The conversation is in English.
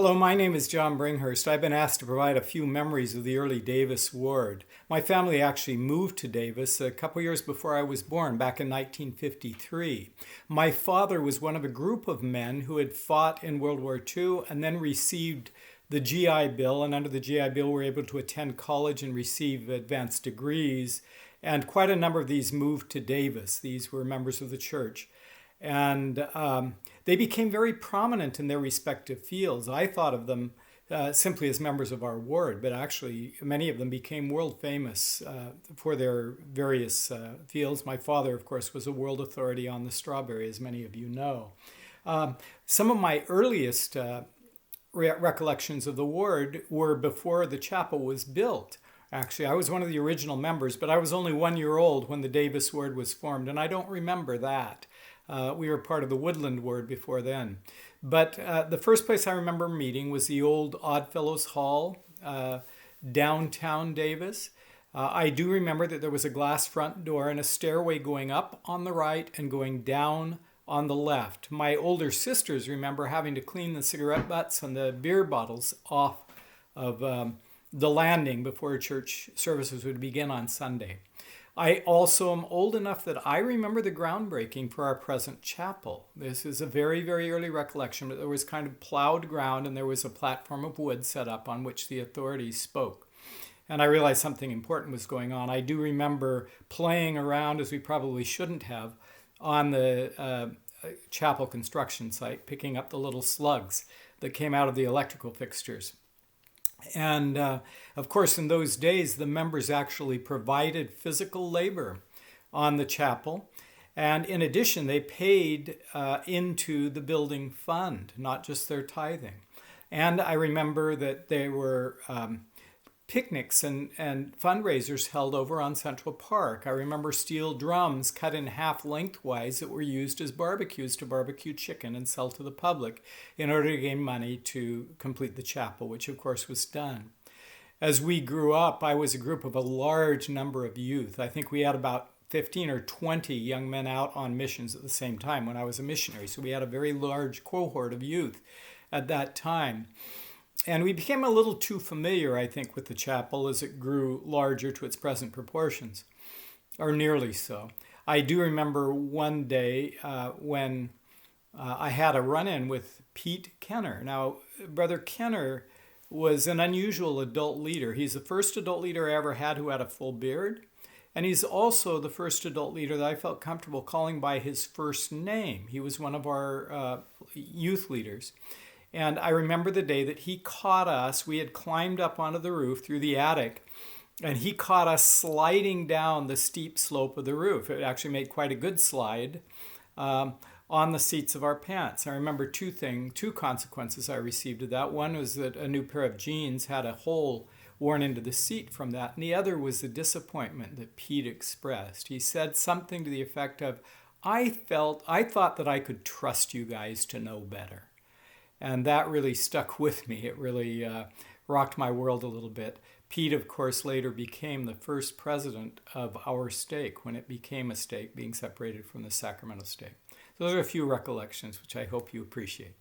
Hello, my name is John Bringhurst. I've been asked to provide a few memories of the early Davis ward. My family actually moved to Davis a couple years before I was born, back in 1953. My father was one of a group of men who had fought in World War II and then received the GI Bill, and under the GI Bill were able to attend college and receive advanced degrees. And quite a number of these moved to Davis. These were members of the church. And they became very prominent in their respective fields. I thought of them simply as members of our ward, but actually many of them became world famous for their various fields. My father, of course, was a world authority on the strawberry, as many of you know. Some of my earliest recollections of the ward were before the chapel was built. Actually, I was one of the original members, but I was only 1 year old when the Davis ward was formed, and I don't remember that. We were part of the Woodland ward before then. But the first place I remember meeting was the old Oddfellows Hall, downtown Davis. I do remember that there was a glass front door and a stairway going up on the right and going down on the left. My older sisters remember having to clean the cigarette butts and the beer bottles off of the landing before church services would begin on Sunday. I also am old enough that I remember the groundbreaking for our present chapel. This is a very, very early recollection, but there was kind of plowed ground and there was a platform of wood set up on which the authorities spoke. And I realized something important was going on. I do remember playing around, as we probably shouldn't have, on the chapel construction site, picking up the little slugs that came out of the electrical fixtures. And of course, in those days, the members actually provided physical labor on the chapel. And in addition, they paid into the building fund, not just their tithing. And I remember that there were picnics and fundraisers held over on Central Park. I remember steel drums cut in half lengthwise that were used as barbecues to barbecue chicken and sell to the public in order to gain money to complete the chapel, which of course was done. As we grew up, I was a group of a large number of youth. I think we had about 15 or 20 young men out on missions at the same time when I was a missionary. So we had a very large cohort of youth at that time. And we became a little too familiar, I think, with the chapel as it grew larger to its present proportions, or nearly so. I do remember one day when I had a run-in with Pete Kenner. Now, Brother Kenner was an unusual adult leader. He's the first adult leader I ever had who had a full beard. And he's also the first adult leader that I felt comfortable calling by his first name. He was one of our youth leaders. And I remember the day that he caught us. We had climbed up onto the roof through the attic, and he caught us sliding down the steep slope of the roof. It actually made quite a good slide on the seats of our pants. I remember two consequences I received of that. One was that a new pair of jeans had a hole worn into the seat from that, and the other was the disappointment that Pete expressed. He said something to the effect of, I thought that I could trust you guys to know better. And that really stuck with me. It really rocked my world a little bit. Pete, of course, later became the first president of our stake when it became a stake, being separated from the Sacramento stake. Those are a few recollections, which I hope you appreciate.